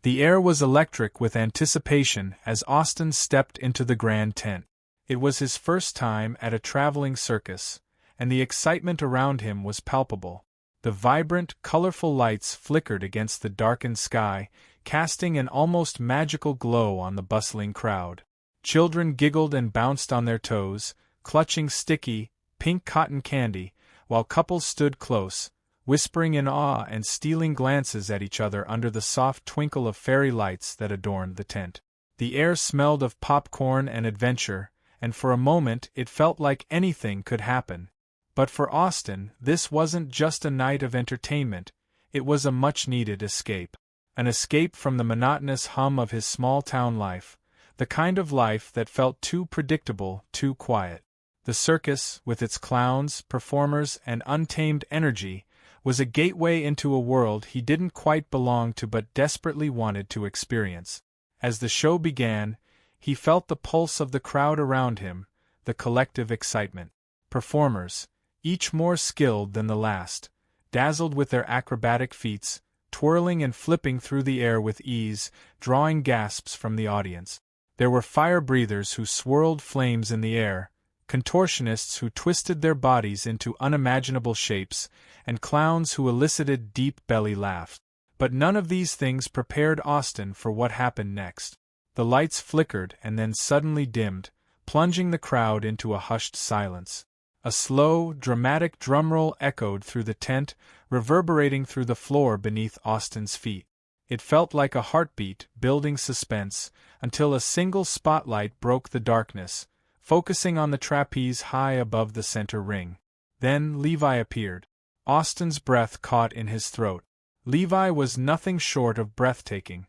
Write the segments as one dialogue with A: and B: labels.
A: The air was electric with anticipation as Austin stepped into the grand tent. It was his first time at a traveling circus, and the excitement around him was palpable. The vibrant, colorful lights flickered against the darkened sky, casting an almost magical glow on the bustling crowd. Children giggled and bounced on their toes, clutching sticky, pink cotton candy, while couples stood close, whispering in awe and stealing glances at each other under the soft twinkle of fairy lights that adorned the tent. The air smelled of popcorn and adventure, and for a moment it felt like anything could happen. But for Austin, this wasn't just a night of entertainment, it was a much-needed escape. An escape from the monotonous hum of his small-town life, the kind of life that felt too predictable, too quiet. The circus, with its clowns, performers, and untamed energy, was a gateway into a world he didn't quite belong to but desperately wanted to experience. As the show began, he felt the pulse of the crowd around him, the collective excitement. Performers, each more skilled than the last, dazzled with their acrobatic feats, twirling and flipping through the air with ease, drawing gasps from the audience. There were fire-breathers who swirled flames in the air, contortionists who twisted their bodies into unimaginable shapes, and clowns who elicited deep belly laughs. But none of these things prepared Austin for what happened next. The lights flickered and then suddenly dimmed, plunging the crowd into a hushed silence. A slow, dramatic drumroll echoed through the tent, reverberating through the floor beneath Austin's feet. It felt like a heartbeat, building suspense, until a single spotlight broke the darkness, focusing on the trapeze high above the center ring. Then Levi appeared. Austin's breath caught in his throat. Levi was nothing short of breathtaking.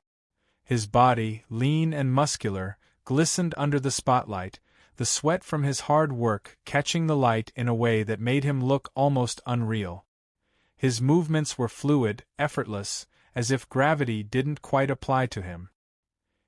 A: His body, lean and muscular, glistened under the spotlight, the sweat from his hard work catching the light in a way that made him look almost unreal. His movements were fluid, effortless, as if gravity didn't quite apply to him.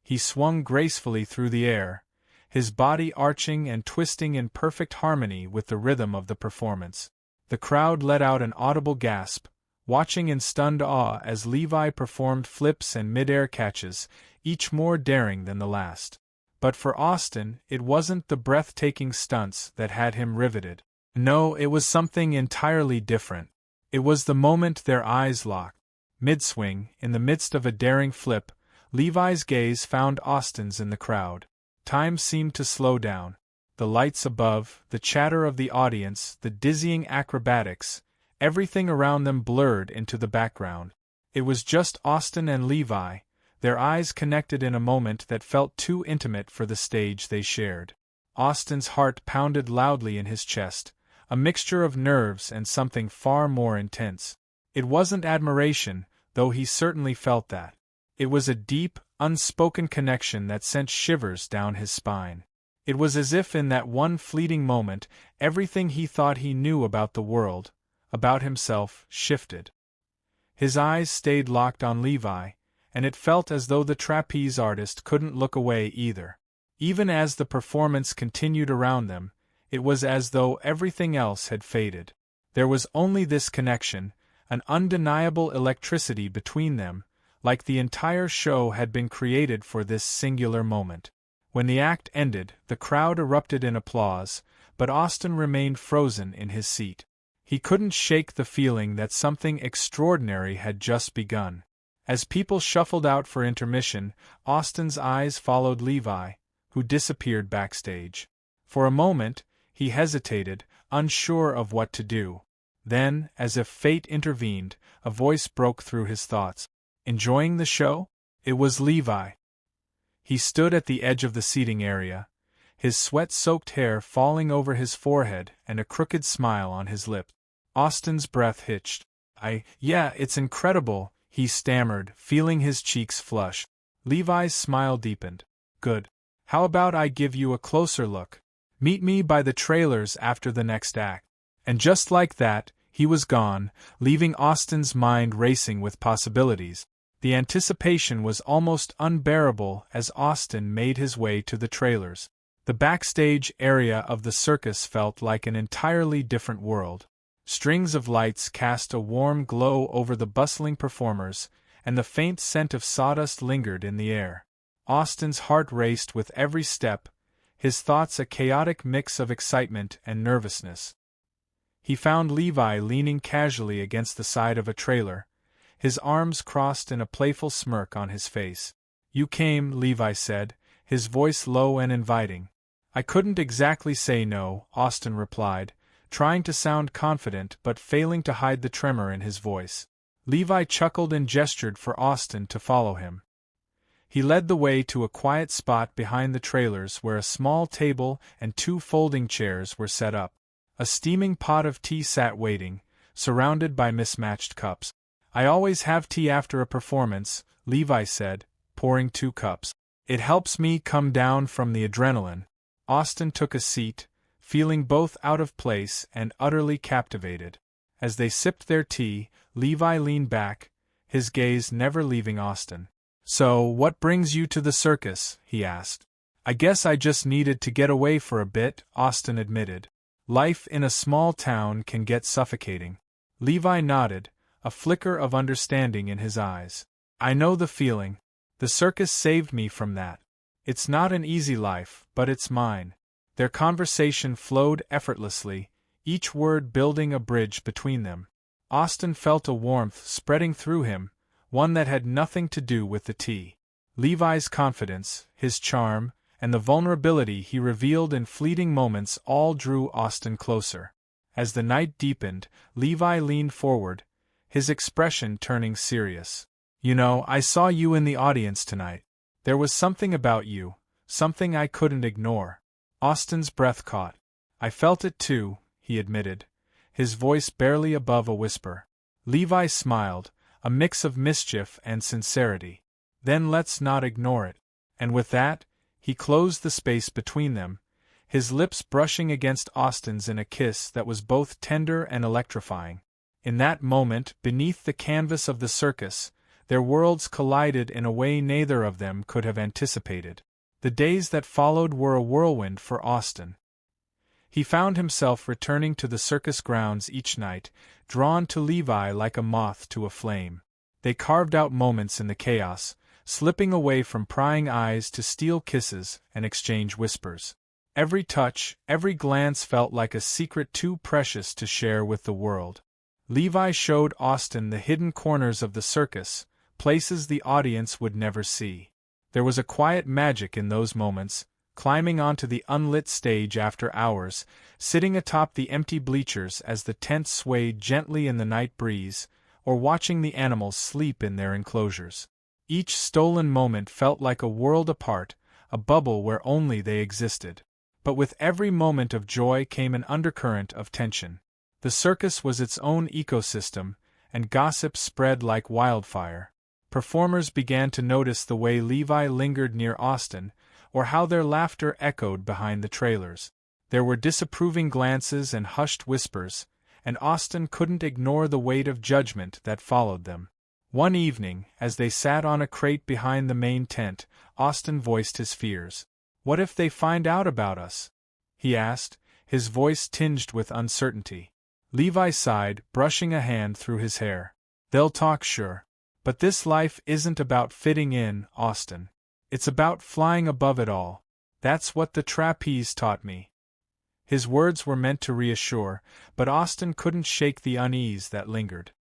A: He swung gracefully through the air, his body arching and twisting in perfect harmony with the rhythm of the performance. The crowd let out an audible gasp, watching in stunned awe as Levi performed flips and mid-air catches, each more daring than the last. But for Austin, it wasn't the breathtaking stunts that had him riveted. No, it was something entirely different. It was the moment their eyes locked. Mid-swing, in the midst of a daring flip, Levi's gaze found Austin's in the crowd. Time seemed to slow down. The lights above, the chatter of the audience, the dizzying acrobatics, everything around them blurred into the background. It was just Austin and Levi, their eyes connected in a moment that felt too intimate for the stage they shared. Austin's heart pounded loudly in his chest, a mixture of nerves and something far more intense. It wasn't admiration, though he certainly felt that. It was a deep, unspoken connection that sent shivers down his spine. It was as if in that one fleeting moment, everything he thought he knew about the world, about himself, shifted. His eyes stayed locked on Levi, and it felt as though the trapeze artist couldn't look away either. Even as the performance continued around them, it was as though everything else had faded. There was only this connection, an undeniable electricity between them, like the entire show had been created for this singular moment. When the act ended, the crowd erupted in applause, but Austin remained frozen in his seat. He couldn't shake the feeling that something extraordinary had just begun. As people shuffled out for intermission, Austin's eyes followed Levi, who disappeared backstage. For a moment, he hesitated, unsure of what to do. Then, as if fate intervened, a voice broke through his thoughts. "Enjoying the show?" It was Levi. He stood at the edge of the seating area, his sweat-soaked hair falling over his forehead and a crooked smile on his lips. Austin's breath hitched. Yeah, it's incredible," he stammered, feeling his cheeks flush. Levi's smile deepened. "Good. How about I give you a closer look? Meet me by the trailers after the next act." And just like that, he was gone, leaving Austin's mind racing with possibilities. The anticipation was almost unbearable as Austin made his way to the trailers. The backstage area of the circus felt like an entirely different world. Strings of lights cast a warm glow over the bustling performers, and the faint scent of sawdust lingered in the air. Austin's heart raced with every step, his thoughts a chaotic mix of excitement and nervousness. He found Levi leaning casually against the side of a trailer, his arms crossed in a playful smirk on his face. "You came," Levi said, his voice low and inviting. "I couldn't exactly say no," Austin replied, trying to sound confident but failing to hide the tremor in his voice. Levi chuckled and gestured for Austin to follow him. He led the way to a quiet spot behind the trailers where a small table and 2 folding chairs were set up. A steaming pot of tea sat waiting, surrounded by mismatched cups. "I always have tea after a performance," Levi said, pouring 2 cups. "It helps me come down from the adrenaline." Austin took a seat, feeling both out of place and utterly captivated. As they sipped their tea, Levi leaned back, his gaze never leaving Austin. "So, what brings you to the circus?" he asked. "I guess I just needed to get away for a bit," Austin admitted. "Life in a small town can get suffocating." Levi nodded, a flicker of understanding in his eyes. "I know the feeling. The circus saved me from that. It's not an easy life, but it's mine." Their conversation flowed effortlessly, each word building a bridge between them. Austin felt a warmth spreading through him, one that had nothing to do with the tea. Levi's confidence, his charm, and the vulnerability he revealed in fleeting moments all drew Austin closer. As the night deepened, Levi leaned forward, his expression turning serious. "You know, I saw you in the audience tonight. There was something about you, something I couldn't ignore." Austin's breath caught. "I felt it too," he admitted, his voice barely above a whisper. Levi smiled, a mix of mischief and sincerity. "Then let's not ignore it." And with that, he closed the space between them, his lips brushing against Austin's in a kiss that was both tender and electrifying. In that moment, beneath the canvas of the circus, their worlds collided in a way neither of them could have anticipated. The days that followed were a whirlwind for Austin. He found himself returning to the circus grounds each night, drawn to Levi like a moth to a flame. They carved out moments in the chaos, slipping away from prying eyes to steal kisses and exchange whispers. Every touch, every glance felt like a secret too precious to share with the world. Levi showed Austin the hidden corners of the circus, places the audience would never see. There was a quiet magic in those moments, climbing onto the unlit stage after hours, sitting atop the empty bleachers as the tent swayed gently in the night breeze, or watching the animals sleep in their enclosures. Each stolen moment felt like a world apart, a bubble where only they existed. But with every moment of joy came an undercurrent of tension. The circus was its own ecosystem, and gossip spread like wildfire. Performers began to notice the way Levi lingered near Austin, or how their laughter echoed behind the trailers. There were disapproving glances and hushed whispers, and Austin couldn't ignore the weight of judgment that followed them. One evening, as they sat on a crate behind the main tent, Austin voiced his fears. "What if they find out about us?" he asked, his voice tinged with uncertainty. Levi sighed, brushing a hand through his hair. "They'll talk, sure. But this life isn't about fitting in, Austin. It's about flying above it all. That's what the trapeze taught me." His words were meant to reassure, but Austin couldn't shake the unease that lingered.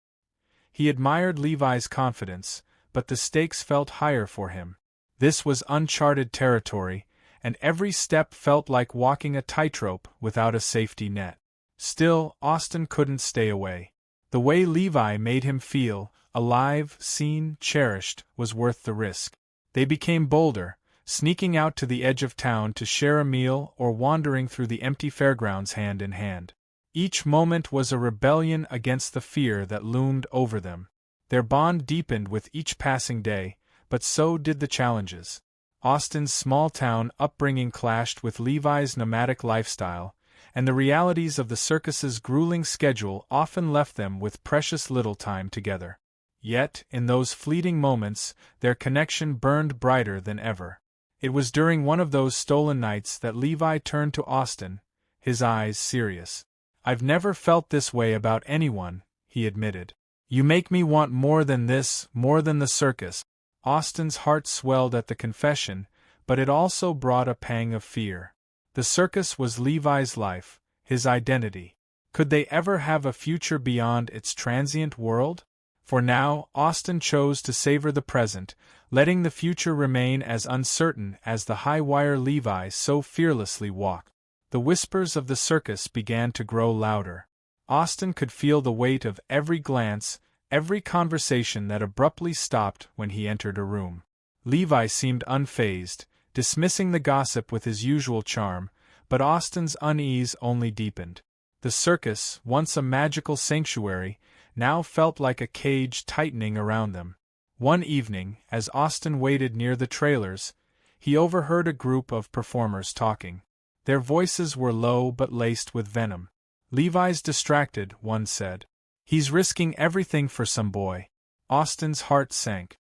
A: He admired Levi's confidence, but the stakes felt higher for him. This was uncharted territory, and every step felt like walking a tightrope without a safety net. Still, Austin couldn't stay away. The way Levi made him feel, alive, seen, cherished, was worth the risk. They became bolder, sneaking out to the edge of town to share a meal or wandering through the empty fairgrounds hand in hand. Each moment was a rebellion against the fear that loomed over them. Their bond deepened with each passing day, but so did the challenges. Austin's small-town upbringing clashed with Levi's nomadic lifestyle, and the realities of the circus's grueling schedule often left them with precious little time together. Yet, in those fleeting moments, their connection burned brighter than ever. It was during one of those stolen nights that Levi turned to Austin, his eyes serious. "I've never felt this way about anyone," he admitted. You make me want more than this, more than the circus. Austin's heart swelled at the confession, but it also brought a pang of fear. The circus was Levi's life, his identity. Could they ever have a future beyond its transient world? For now, Austin chose to savor the present, letting the future remain as uncertain as the high-wire Levi so fearlessly walked. The whispers of the circus began to grow louder. Austin could feel the weight of every glance, every conversation that abruptly stopped when he entered a room. Levi seemed unfazed, dismissing the gossip with his usual charm, but Austin's unease only deepened. The circus, once a magical sanctuary, now felt like a cage tightening around them. One evening, as Austin waited near the trailers, he overheard a group of performers talking. Their voices were low but laced with venom. "Levi's distracted," one said. "He's risking everything for some boy." Austin's heart sank.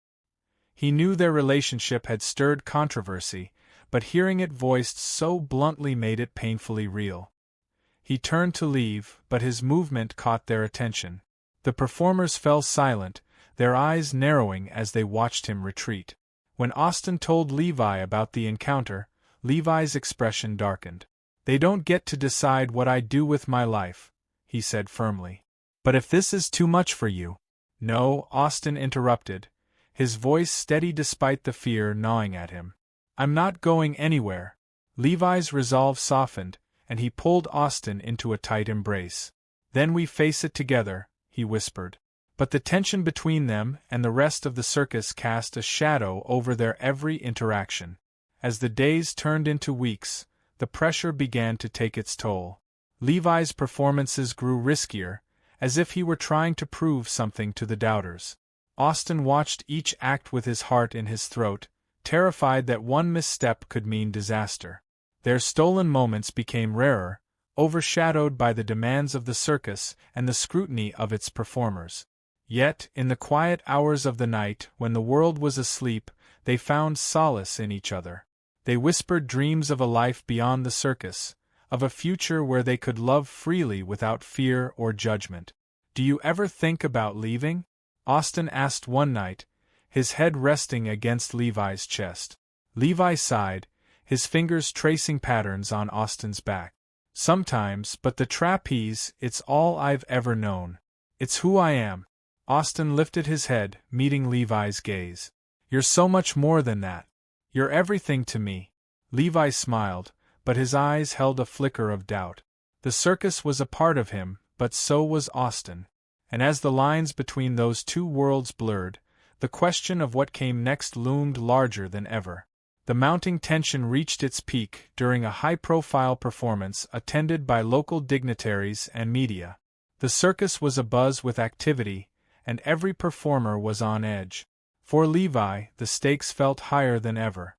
A: He knew their relationship had stirred controversy, but hearing it voiced so bluntly made it painfully real. He turned to leave, but his movement caught their attention. The performers fell silent, their eyes narrowing as they watched him retreat. When Austin told Levi about the encounter, Levi's expression darkened. "They don't get to decide what I do with my life," he said firmly. "But if this is too much for you—" "No," Austin interrupted, his voice steady despite the fear gnawing at him. "I'm not going anywhere." Levi's resolve softened, and he pulled Austin into a tight embrace. "Then we face it together," he whispered. But the tension between them and the rest of the circus cast a shadow over their every interaction. As the days turned into weeks, the pressure began to take its toll. Levi's performances grew riskier, as if he were trying to prove something to the doubters. Austin watched each act with his heart in his throat, terrified that one misstep could mean disaster. Their stolen moments became rarer, overshadowed by the demands of the circus and the scrutiny of its performers. Yet, in the quiet hours of the night, when the world was asleep, they found solace in each other. They whispered dreams of a life beyond the circus, of a future where they could love freely without fear or judgment. "Do you ever think about leaving?" Austin asked one night, his head resting against Levi's chest. Levi sighed, his fingers tracing patterns on Austin's back. "Sometimes, but the trapeze, it's all I've ever known. It's who I am." Austin lifted his head, meeting Levi's gaze. "You're so much more than that. You're everything to me." Levi smiled, but his eyes held a flicker of doubt. The circus was a part of him, but so was Austin. And as the lines between those two worlds blurred, the question of what came next loomed larger than ever. The mounting tension reached its peak during a high-profile performance attended by local dignitaries and media. The circus was abuzz with activity, and every performer was on edge. For Levi, the stakes felt higher than ever.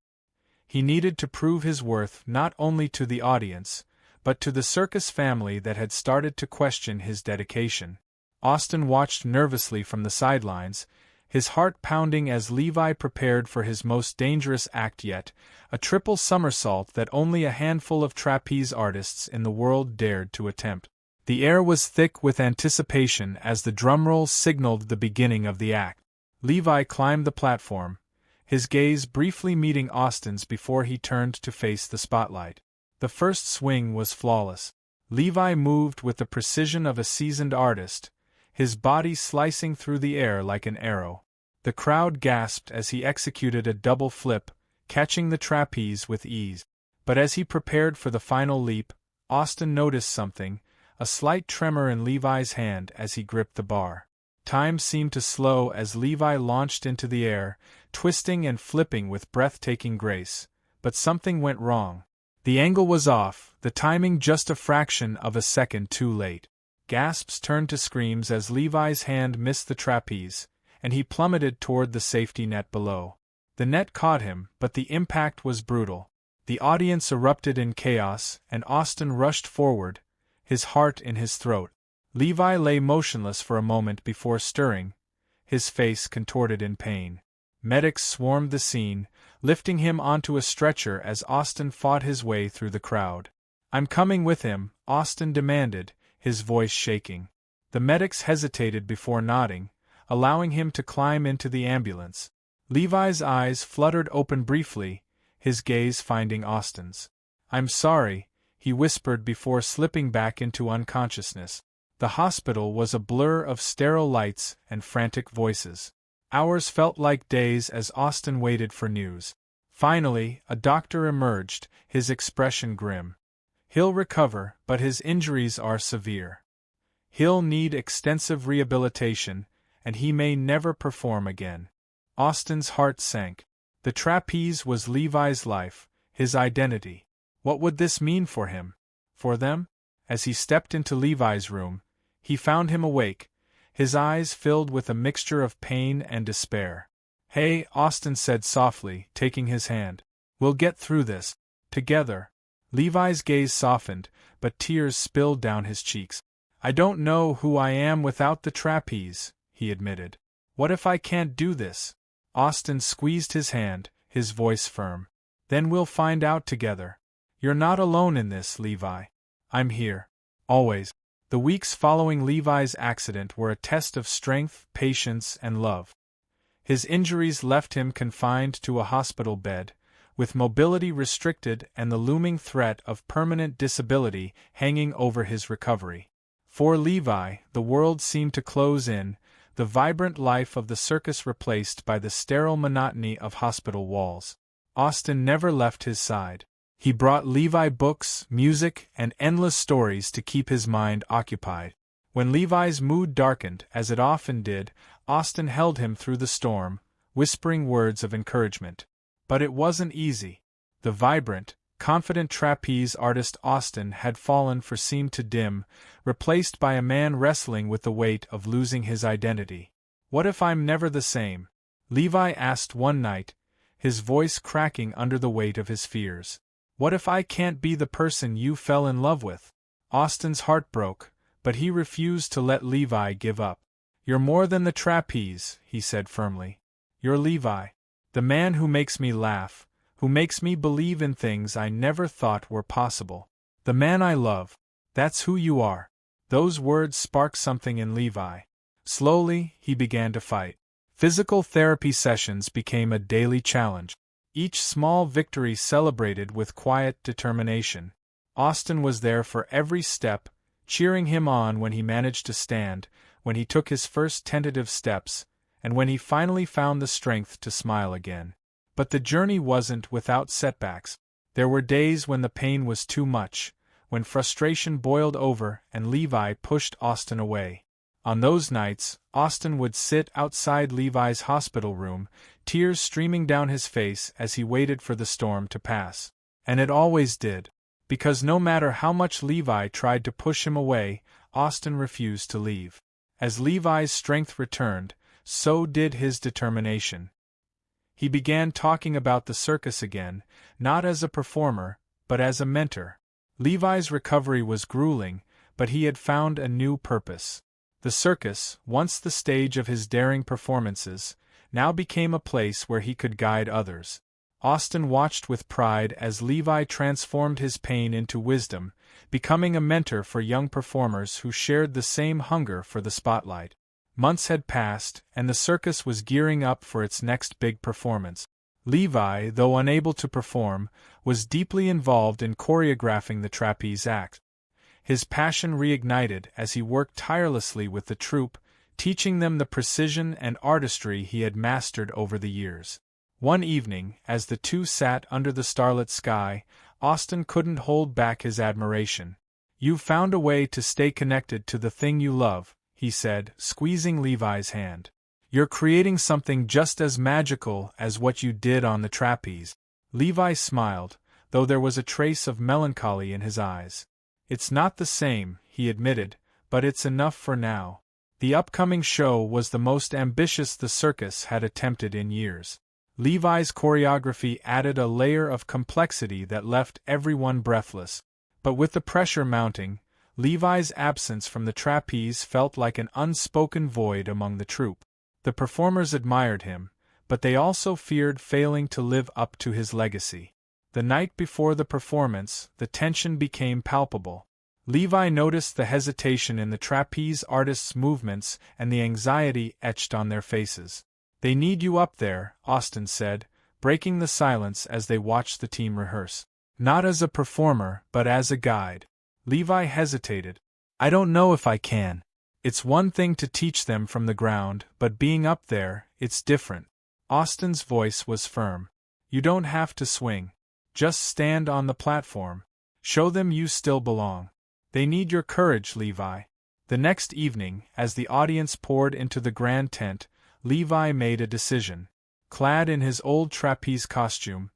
A: He needed to prove his worth not only to the audience, but to the circus family that had started to question his dedication. Austin watched nervously from the sidelines, his heart pounding as Levi prepared for his most dangerous act yet, a triple somersault that only a handful of trapeze artists in the world dared to attempt. The air was thick with anticipation as the drumroll signaled the beginning of the act. Levi climbed the platform, his gaze briefly meeting Austin's before he turned to face the spotlight. The first swing was flawless. Levi moved with the precision of a seasoned artist, his body slicing through the air like an arrow. The crowd gasped as he executed a double flip, catching the trapeze with ease. But as he prepared for the final leap, Austin noticed something, a slight tremor in Levi's hand as he gripped the bar. Time seemed to slow as Levi launched into the air, twisting and flipping with breathtaking grace, but something went wrong. The angle was off, the timing just a fraction of a second too late. Gasps turned to screams as Levi's hand missed the trapeze, and he plummeted toward the safety net below. The net caught him, but the impact was brutal. The audience erupted in chaos, and Austin rushed forward, his heart in his throat. Levi lay motionless for a moment before stirring, his face contorted in pain. Medics swarmed the scene, lifting him onto a stretcher as Austin fought his way through the crowd. "I'm coming with him," Austin demanded, his voice shaking. The medics hesitated before nodding, allowing him to climb into the ambulance. Levi's eyes fluttered open briefly, his gaze finding Austin's. "I'm sorry," he whispered before slipping back into unconsciousness. The hospital was a blur of sterile lights and frantic voices. Hours felt like days as Austin waited for news. Finally, a doctor emerged, his expression grim. "He'll recover, but his injuries are severe. He'll need extensive rehabilitation, and he may never perform again." Austin's heart sank. The trapeze was Levi's life, his identity. What would this mean for him? For them? As he stepped into Levi's room, he found him awake, his eyes filled with a mixture of pain and despair. "Hey," Austin said softly, taking his hand. "We'll get through this. Together." Levi's gaze softened, but tears spilled down his cheeks. "I don't know who I am without the trapeze," he admitted. "What if I can't do this?" Austin squeezed his hand, his voice firm. "Then we'll find out together. You're not alone in this, Levi. I'm here. Always." The weeks following Levi's accident were a test of strength, patience, and love. His injuries left him confined to a hospital bed, with mobility restricted and the looming threat of permanent disability hanging over his recovery. For Levi, the world seemed to close in, the vibrant life of the circus replaced by the sterile monotony of hospital walls. Austin never left his side. He brought Levi books, music, and endless stories to keep his mind occupied. When Levi's mood darkened, as it often did, Austin held him through the storm, whispering words of encouragement. But it wasn't easy. The vibrant, confident trapeze artist Austin had fallen for seemed to dim, replaced by a man wrestling with the weight of losing his identity. "What if I'm never the same?" Levi asked one night, his voice cracking under the weight of his fears. "What if I can't be the person you fell in love with?" Austin's heart broke, but he refused to let Levi give up. "You're more than the trapeze," he said firmly. "You're Levi. The man who makes me laugh, who makes me believe in things I never thought were possible. The man I love. That's who you are." Those words sparked something in Levi. Slowly, he began to fight. Physical therapy sessions became a daily challenge. Each small victory celebrated with quiet determination. Austin was there for every step, cheering him on when he managed to stand, when he took his first tentative steps, and when he finally found the strength to smile again. But the journey wasn't without setbacks. There were days when the pain was too much, when frustration boiled over and Levi pushed Austin away. On those nights, Austin would sit outside Levi's hospital room, tears streaming down his face as he waited for the storm to pass. And it always did. Because no matter how much Levi tried to push him away, Austin refused to leave. As Levi's strength returned, so did his determination. He began talking about the circus again, not as a performer, but as a mentor. Levi's recovery was grueling, but he had found a new purpose. The circus, once the stage of his daring performances, now became a place where he could guide others. Austin watched with pride as Levi transformed his pain into wisdom, becoming a mentor for young performers who shared the same hunger for the spotlight. Months had passed, and the circus was gearing up for its next big performance. Levi, though unable to perform, was deeply involved in choreographing the trapeze act. His passion reignited as he worked tirelessly with the troupe, teaching them the precision and artistry he had mastered over the years. One evening, as the two sat under the starlit sky, Austin couldn't hold back his admiration. "You've found a way to stay connected to the thing you love," he said, squeezing Levi's hand. "You're creating something just as magical as what you did on the trapeze." Levi smiled, though there was a trace of melancholy in his eyes. "It's not the same," he admitted, "but it's enough for now." The upcoming show was the most ambitious the circus had attempted in years. Levi's choreography added a layer of complexity that left everyone breathless. But with the pressure mounting, Levi's absence from the trapeze felt like an unspoken void among the troupe. The performers admired him, but they also feared failing to live up to his legacy. The night before the performance, the tension became palpable. Levi noticed the hesitation in the trapeze artists' movements and the anxiety etched on their faces. "They need you up there," Austin said, breaking the silence as they watched the team rehearse. "Not as a performer, but as a guide." Levi hesitated. "I don't know if I can. It's one thing to teach them from the ground, but being up there, it's different." Austin's voice was firm. "You don't have to swing. Just stand on the platform. Show them you still belong. They need your courage, Levi." The next evening, as the audience poured into the grand tent, Levi made a decision. Clad in his old trapeze costume,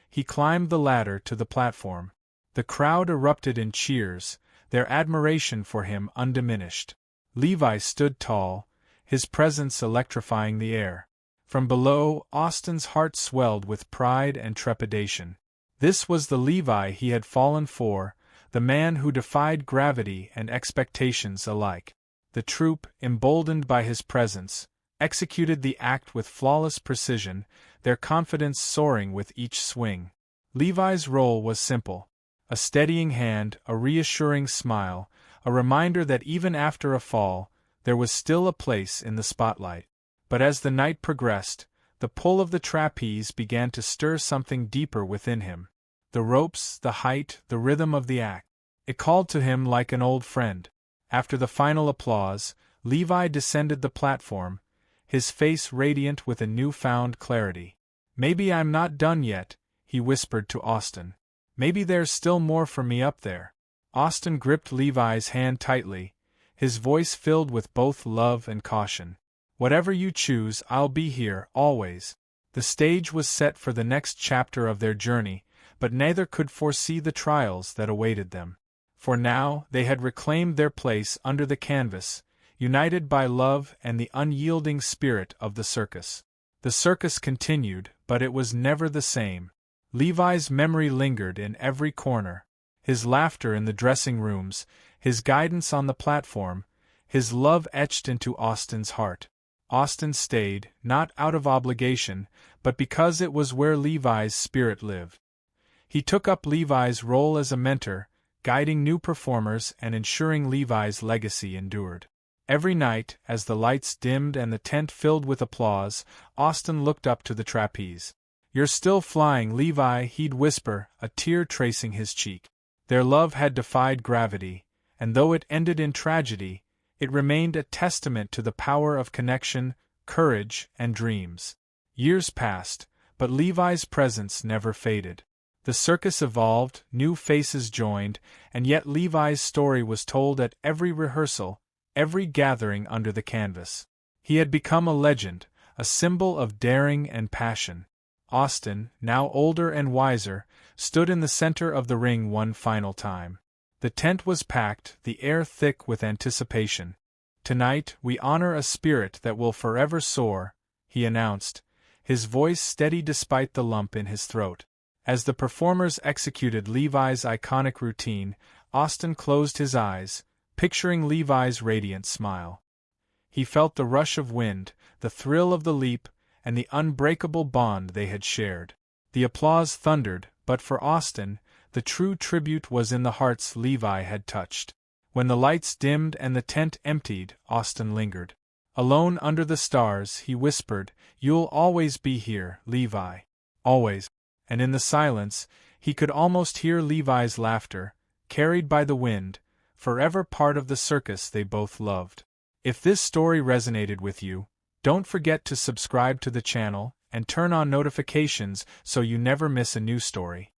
A: he climbed the ladder to the platform. The crowd erupted in cheers, their admiration for him undiminished. Levi stood tall, his presence electrifying the air. From below, Austin's heart swelled with pride and trepidation. This was the Levi he had fallen for, the man who defied gravity and expectations alike. The troupe, emboldened by his presence, executed the act with flawless precision, their confidence soaring with each swing. Levi's role was simple: a steadying hand, a reassuring smile, a reminder that even after a fall, there was still a place in the spotlight. But as the night progressed, the pull of the trapeze began to stir something deeper within him. The ropes, the height, the rhythm of the act. It called to him like an old friend. After the final applause, Levi descended the platform, his face radiant with a newfound clarity. "Maybe I'm not done yet," he whispered to Austin. "Maybe there's still more for me up there." Austin gripped Levi's hand tightly, his voice filled with both love and caution. "Whatever you choose, I'll be here, always." The stage was set for the next chapter of their journey, but neither could foresee the trials that awaited them. For now, they had reclaimed their place under the canvas, united by love and the unyielding spirit of the circus. The circus continued, but it was never the same. Levi's memory lingered in every corner. His laughter in the dressing rooms, his guidance on the platform, his love etched into Austin's heart. Austin stayed, not out of obligation, but because it was where Levi's spirit lived. He took up Levi's role as a mentor, guiding new performers and ensuring Levi's legacy endured. Every night, as the lights dimmed and the tent filled with applause, Austin looked up to the trapeze. "You're still flying, Levi," he'd whisper, a tear tracing his cheek. Their love had defied gravity, and though it ended in tragedy, it remained a testament to the power of connection, courage, and dreams. Years passed, but Levi's presence never faded. The circus evolved, new faces joined, and yet Levi's story was told at every rehearsal, every gathering under the canvas. He had become a legend, a symbol of daring and passion. Austin, now older and wiser, stood in the center of the ring one final time. The tent was packed, the air thick with anticipation. "Tonight, we honor a spirit that will forever soar," he announced, his voice steady despite the lump in his throat. As the performers executed Levi's iconic routine, Austin closed his eyes, picturing Levi's radiant smile. He felt the rush of wind, the thrill of the leap, and the unbreakable bond they had shared. The applause thundered, but for Austin, the true tribute was in the hearts Levi had touched. When the lights dimmed and the tent emptied, Austin lingered. Alone under the stars, he whispered, "You'll always be here, Levi. Always." And in the silence, he could almost hear Levi's laughter, carried by the wind, forever part of the circus they both loved. If this story resonated with you, don't forget to subscribe to the channel and turn on notifications so you never miss a new story.